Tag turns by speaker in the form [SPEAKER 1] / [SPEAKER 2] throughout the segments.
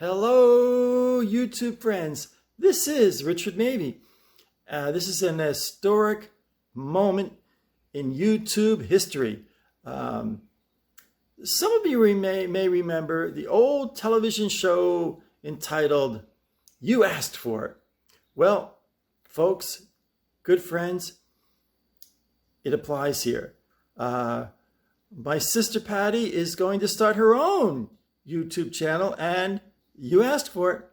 [SPEAKER 1] Hello, YouTube friends. This is Richard Mavey. This is an historic moment in YouTube history. Some of you may remember the old television show entitled You Asked For It. Well, folks, good friends, it applies here. My sister Patti is going to start her own YouTube channel, and you asked for it.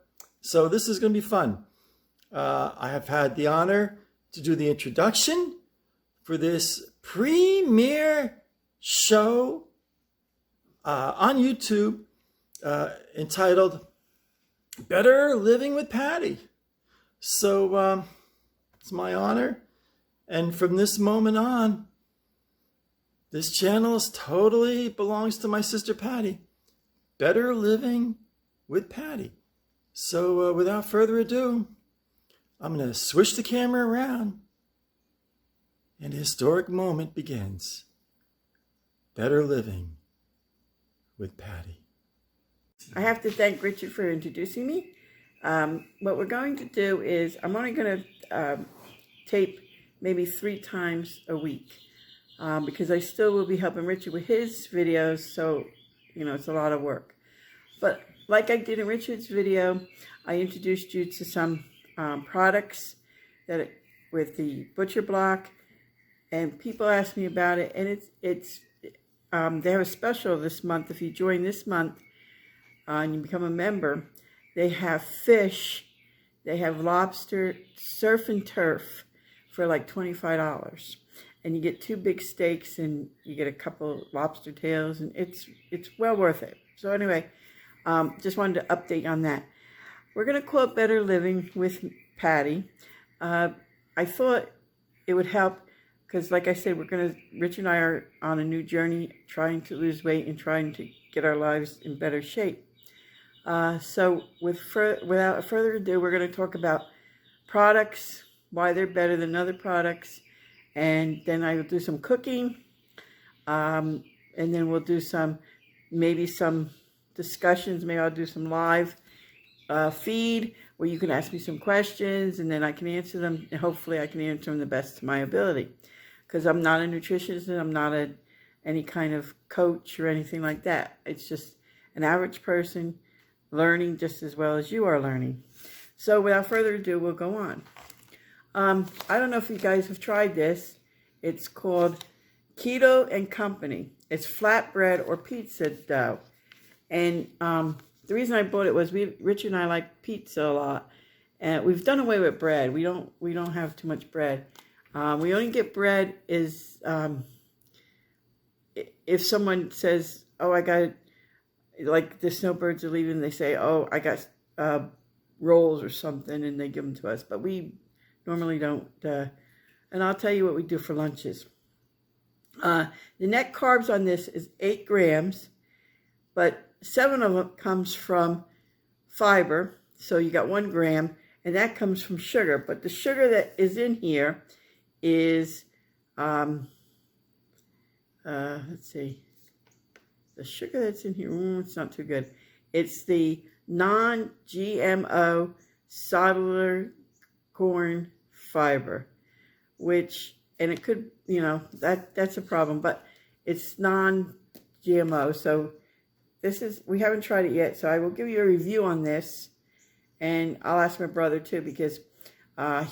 [SPEAKER 1] So this is going to be fun. I have had the honor to do the introduction for this premiere show on YouTube entitled Better Living with Patti. So it's my honor. And from this moment on, this channel totally belongs to my sister Patti. Better Living with Patti. So without further ado, I'm going to switch the camera around and a historic moment begins. Better Living with Patti.
[SPEAKER 2] I have to thank Richard for introducing me. What we're going to do is I'm only going to tape maybe 3 times a week because I still will be helping Richard with his videos, so you know it's a lot of work. But like I did in Richard's video, I introduced you to some products that with the butcher block, and people ask me about it, and they have a special this month. If you join this month and you become a member, they have fish, they have lobster, surf and turf for like $25, and you get 2 big steaks and you get a couple lobster tails, and it's well worth it. So anyway, just wanted to update on that. We're going to call it Better Living with Patti. I thought it would help because, like I said, Rich and I are on a new journey trying to lose weight and trying to get our lives in better shape. So without further ado, we're going to talk about products, why they're better than other products, and then I will do some cooking, and then we'll do maybe some discussions. Maybe I'll do some live feed where you can ask me some questions and then I can answer them, and hopefully I can answer them the best to my ability, because I'm not a nutritionist and I'm not any kind of coach or anything like that. It's just an average person learning just as well as you are learning. So without further ado, we'll go on. I don't know if you guys have tried this. It's called Keto and Company. It's flatbread or pizza dough. And the reason I bought it was Richard and I like pizza a lot, and we've done away with bread. We don't have too much bread. We only get bread is if someone says, "Oh, I got," like the snowbirds are leaving, they say, "Oh, I got rolls or something," and they give them to us. But we normally don't. And I'll tell you what we do for lunches. The net carbs on this is 8 grams, but 7 of them comes from fiber, so you got 1 gram, and that comes from sugar. But the sugar that is in here is, let's see, the sugar that's in here, it's not too good. It's the non-GMO solar corn fiber, which, and it could, you know, that's a problem, but it's non-GMO, so we haven't tried it yet, so I will give you a review on this, and I'll ask my brother too, because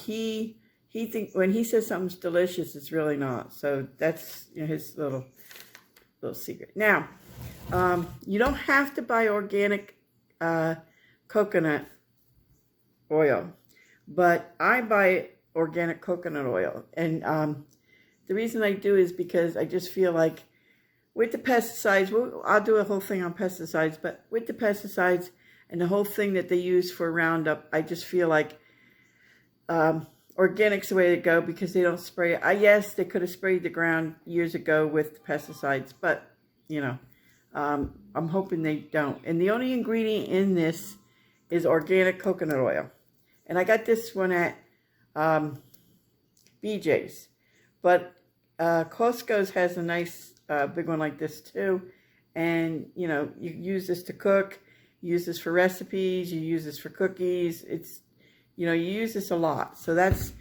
[SPEAKER 2] he thinks when he says something's delicious, it's really not. So that's, you know, his little secret. Now, you don't have to buy organic coconut oil, but I buy organic coconut oil, and the reason I do is because I just feel like with the pesticides, I'll do a whole thing on pesticides, but with the pesticides and the whole thing that they use for Roundup, I just feel like organic's the way to go because they don't spray it. Yes, they could have sprayed the ground years ago with pesticides, but, you know, I'm hoping they don't. And the only ingredient in this is organic coconut oil. And I got this one at BJ's, but Costco's has a nice big one like this too, and you know, you use this to cook. You use this for recipes. You use this for cookies. It's, you know, you use this a lot. So that's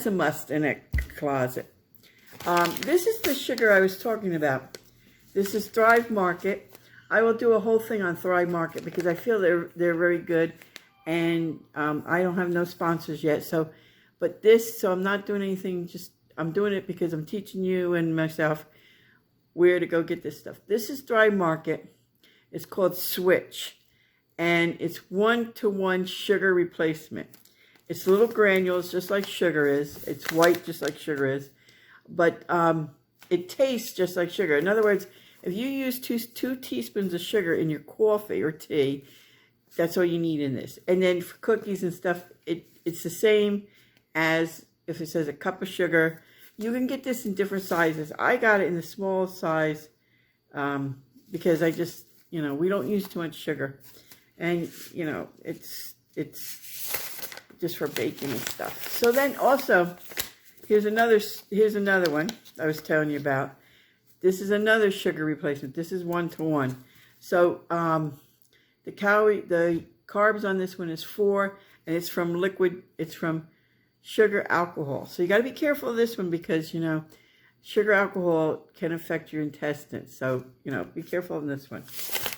[SPEAKER 2] a must in a closet. This is the sugar I was talking about. This is Thrive Market. I will do a whole thing on Thrive Market because I feel they're very good, and I don't have no sponsors yet. So, but this, so I'm not doing anything. Just I'm doing it because I'm teaching you and myself where to go get this stuff. This is Thrive Market. It's called Switch, and it's 1-to-1 sugar replacement. It's little granules, just like sugar is. It's white, just like sugar is, but it tastes just like sugar. In other words, if you use two teaspoons of sugar in your coffee or tea, that's all you need in this. And then for cookies and stuff, it's the same as if it says a cup of sugar. You can get this in different sizes. I got it in the small size because I just, you know, we don't use too much sugar. And, you know, it's just for baking and stuff. So then also, here's another one I was telling you about. This is another sugar replacement. This is 1-to-1. So the carbs on this one is 4, and it's from liquid. It's from sugar alcohol. So you got to be careful of this one because, you know, sugar alcohol can affect your intestines. So, you know, be careful of this one.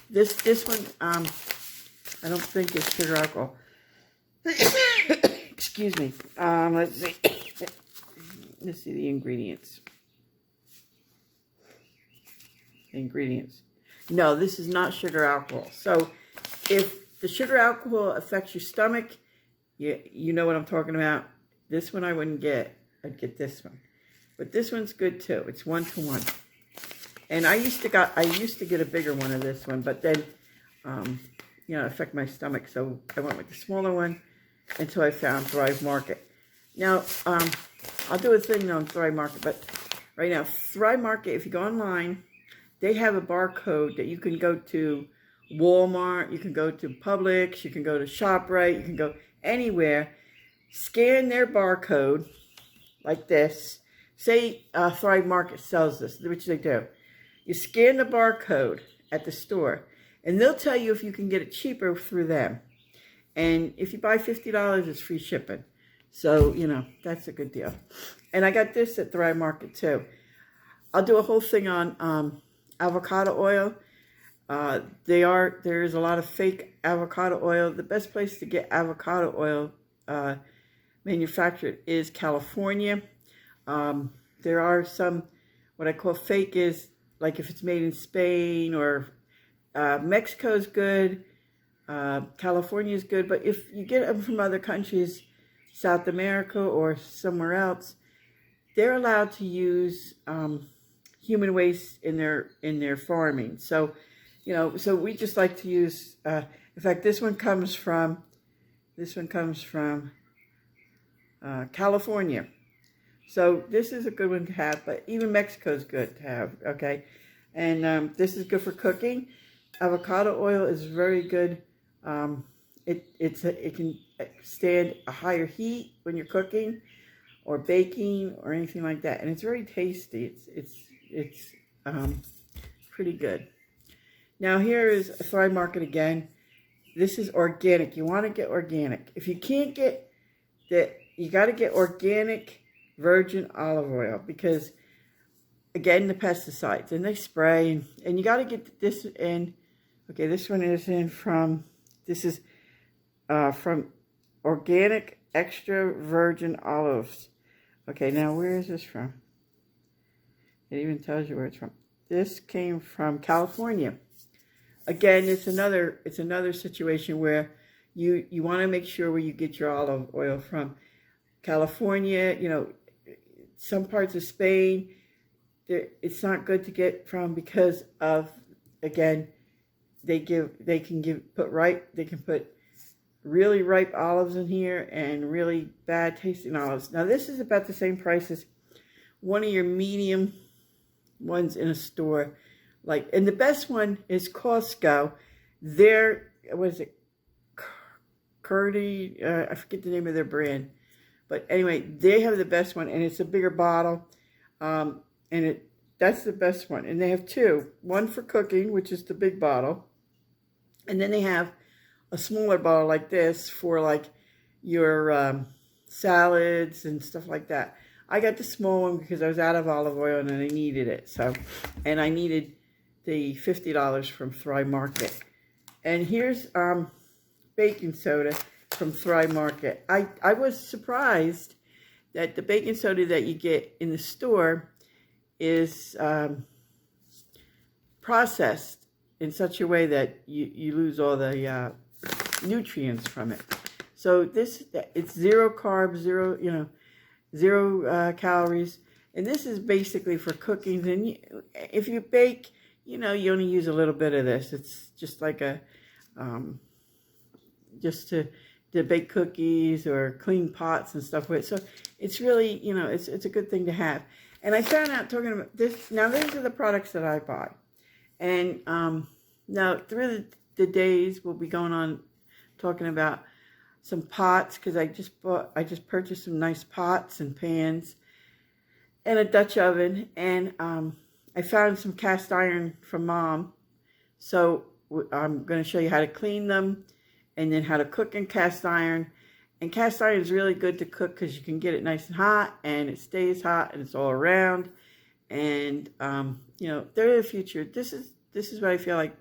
[SPEAKER 2] This one, I don't think it's sugar alcohol. Excuse me. Let's see. Let's see the ingredients. No, this is not sugar alcohol. So if the sugar alcohol affects your stomach, you know what I'm talking about. This one I wouldn't get. I'd get this one. But this one's good too. It's 1-to-1. And I used to get a bigger one of this one, but then you know, it affected my stomach, so I went with the smaller one until I found Thrive Market. Now, I'll do a thing on Thrive Market, but right now, Thrive Market, if you go online, they have a barcode that you can go to Walmart, you can go to Publix, you can go to ShopRite, you can go anywhere, scan their barcode like this. Say Thrive Market sells this, which they do. You scan the barcode at the store, and they'll tell you if you can get it cheaper through them. And if you buy $50, it's free shipping. So, you know, that's a good deal. And I got this at Thrive Market too. I'll do a whole thing on avocado oil. There's a lot of fake avocado oil. The best place to get avocado oil manufactured is California. There are some, what I call fake is, like if it's made in Spain or Mexico's good, California's good, but if you get them from other countries, South America or somewhere else, they're allowed to use human waste in their farming. So, you know, so we just like to use. In fact, this one comes from California. So this is a good one to have, but even Mexico's good to have. Okay, and this is good for cooking. Avocado oil is very good. It can stand a higher heat when you're cooking or baking or anything like that, and it's very tasty. It's pretty good. Now here is a Thrive Market again. This is organic. You want to get organic. If you can't get that, you got to get organic virgin olive oil because, again, the pesticides and they spray and you got to get this in. Okay, this one is in from. This is from organic extra virgin olives. Okay, now where is this from? It even tells you where it's from. This came from California. Again, it's another situation where you want to make sure where you get your olive oil from. California, you know, some parts of Spain, it's not good to get from because of, again, they can put really ripe olives in here and really bad tasting olives. Now this is about the same price as one of your medium ones in a store. Like, and the best one is Costco. What is it? Curdy, I forget the name of their brand. But anyway, they have the best one, and it's a bigger bottle. And that's the best one. And they have two. One for cooking, which is the big bottle. And then they have a smaller bottle like this for like your salads and stuff like that. I got the small one because I was out of olive oil and I needed it. So, and I needed the $50 from Thrive Market. And here's baking soda from Thrive Market. I was surprised that the baking soda that you get in the store is processed in such a way that you lose all the nutrients from it. So it's 0 carbs, zero calories, and this is basically for cooking. And if you bake, you only use a little bit of this. It's just like a just to bake cookies or clean pots and stuff with. So it's really, it's a good thing to have. And I found out talking about this. Now these are the products that I buy, and now through the days we'll be going on talking about some pots, because I just purchased some nice pots and pans and a Dutch oven, and I found some cast iron from Mom. So I'm going to show you how to clean them and then how to cook in cast iron. And cast iron is really good to cook because you can get it nice and hot and it stays hot and it's all around. And they're the future. This is what I feel like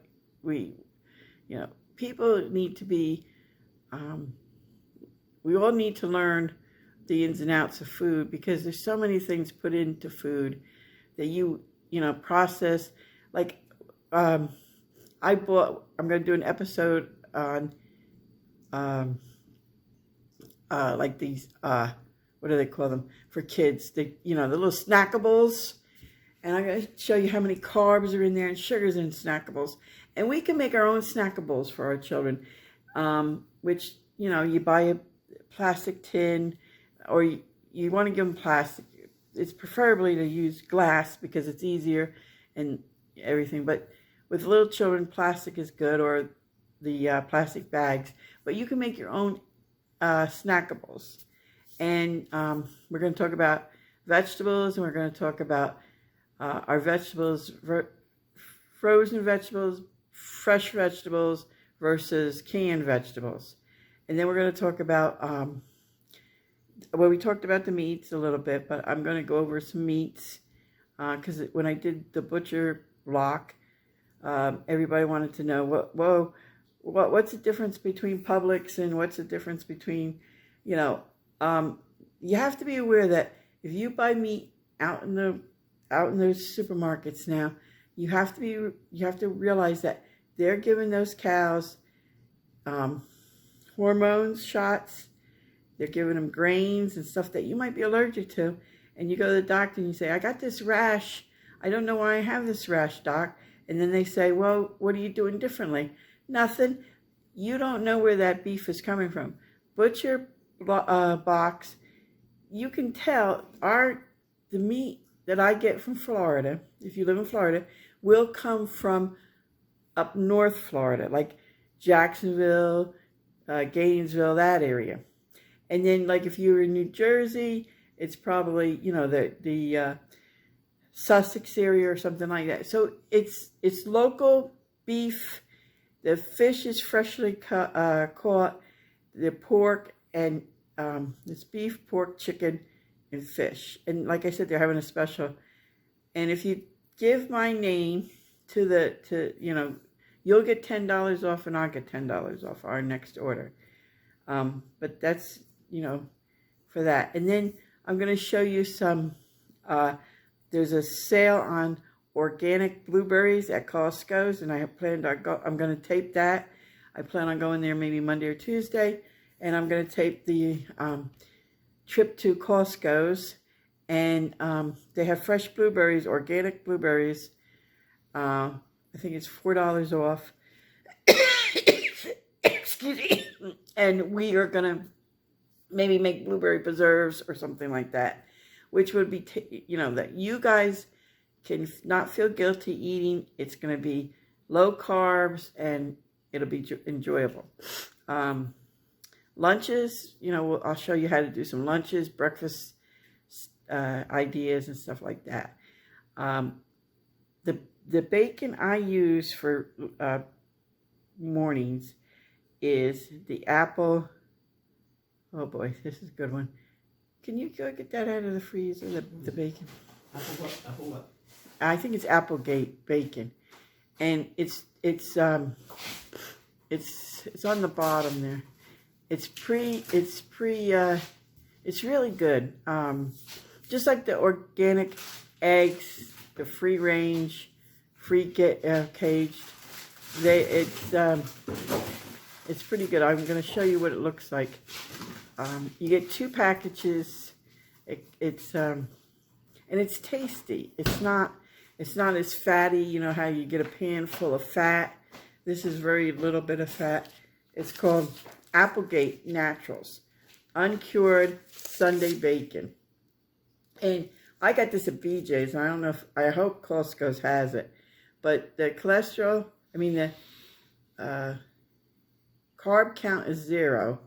[SPEAKER 2] people need to be. We all need to learn the ins and outs of food, because there's so many things put into food that you process. Like I'm going to do an episode on like these what do they call them for kids? The little snackables, and I'm going to show you how many carbs are in there and sugars in snackables. And we can make our own snackables for our children, which you buy a plastic tin, or you want to give them plastic. It's preferably to use glass because it's easier and everything. But with little children, plastic is good, or the plastic bags. But you can make your own snackables. And we're going to talk about vegetables, and we're going to talk about our vegetables, frozen vegetables, fresh vegetables versus canned vegetables. And then we're going to talk about, we talked about the meats a little bit, but I'm going to go over some meats, because when I did the butcher block, everybody wanted to know, what's the difference between Publix and what's the difference between, you have to be aware that if you buy meat out in the supermarkets now, you have to realize that they're giving those cows hormones shots. They're giving them grains and stuff that you might be allergic to. And you go to the doctor and you say, I got this rash. I don't know why I have this rash, doc. And then they say, well, what are you doing differently? Nothing. You don't know where that beef is coming from. Butcher box, you can tell the meat that I get from Florida, if you live in Florida, will come from up north Florida, like Jacksonville, Gainesville, that area. And then, like, if you're in New Jersey, it's probably, the Sussex area or something like that. So it's local beef. The fish is freshly caught. The pork, and it's beef, pork, chicken, and fish. And like I said, they're having a special. And if you give my name you'll get $10 off, and I'll get $10 off our next order. But that's, for that. And then I'm going to show you some, there's a sale on organic blueberries at Costco's, and I'm going to tape that. I plan on going there maybe Monday or Tuesday, and I'm going to tape the trip to Costco's, and they have fresh blueberries, organic blueberries. I think it's $4 off. Excuse me. And we are going to maybe make blueberry preserves or something like that, which would be, that you guys can not feel guilty eating. It's going to be low carbs, and it'll be enjoyable. Lunches, I'll show you how to do some lunches, breakfast ideas and stuff like that. The bacon I use for mornings is the apple. Oh boy, this is a good one. Can you go get that out of the freezer, the bacon?
[SPEAKER 1] Apple what? Apple what?
[SPEAKER 2] I think it's Applegate bacon, and it's on the bottom there. It's really good. Just like the organic eggs, the free range, caged. It's pretty good. I'm going to show you what it looks like. You get 2 packages. And it's tasty. It's not as fatty. You know how you get a pan full of fat. This is very little bit of fat. It's called Applegate Naturals, uncured Sunday bacon. And I got this at BJ's. I hope Costco's has it. But the cholesterol, the carb count is 0.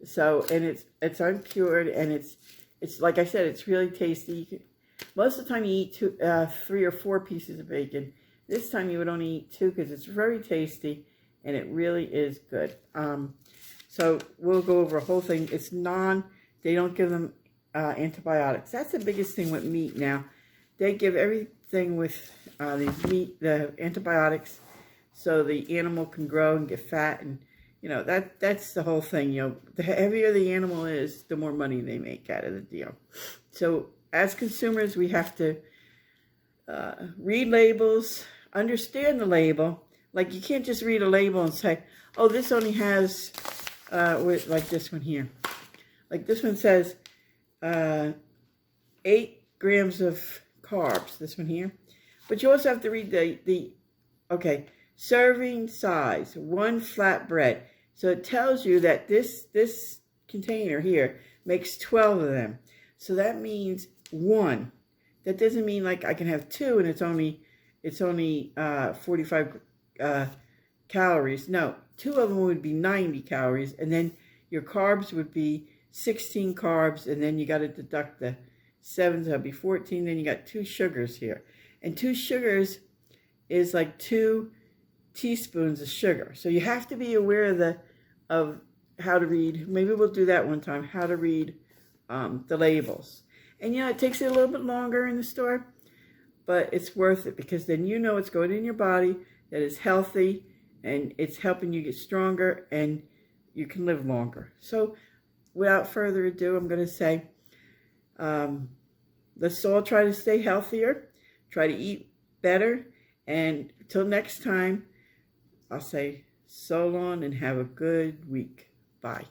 [SPEAKER 2] So, and it's uncured, and it's like I said, it's really tasty. Most of the time you eat 3 or 4 pieces of bacon. This time you would only eat 2 because it's very tasty, and it really is good. So we'll go over a whole thing. It's they don't give them antibiotics. That's the biggest thing with meat now. They give everything with the antibiotics so the animal can grow and get fat, and that's the whole thing. The heavier the animal is, the more money they make out of the deal. So as consumers, we have to read labels, understand the label. Like, you can't just read a label and say, oh, this only has like this one here. Like this one says 8 grams of carbs, this one here. But you also have to read the serving size, 1 flat bread. So it tells you that this container here makes 12 of them. So that means 1. That doesn't mean like I can have 2 and it's only 45 calories. No, 2 of them would be 90 calories, and then your carbs would be 16 carbs, and then you got to deduct the 7, so that'd be 14. Then you got 2 sugars here, and 2 sugars is like 2 teaspoons of sugar. So you have to be aware of how to read. Maybe we'll do that one time, how to read the labels. And it takes it a little bit longer in the store, but it's worth it, because then it's going in your body, that it's healthy, and it's helping you get stronger, and you can live longer. So without further ado, I'm going to say, let's all try to stay healthier, try to eat better, and until next time, I'll say so long and have a good week. Bye.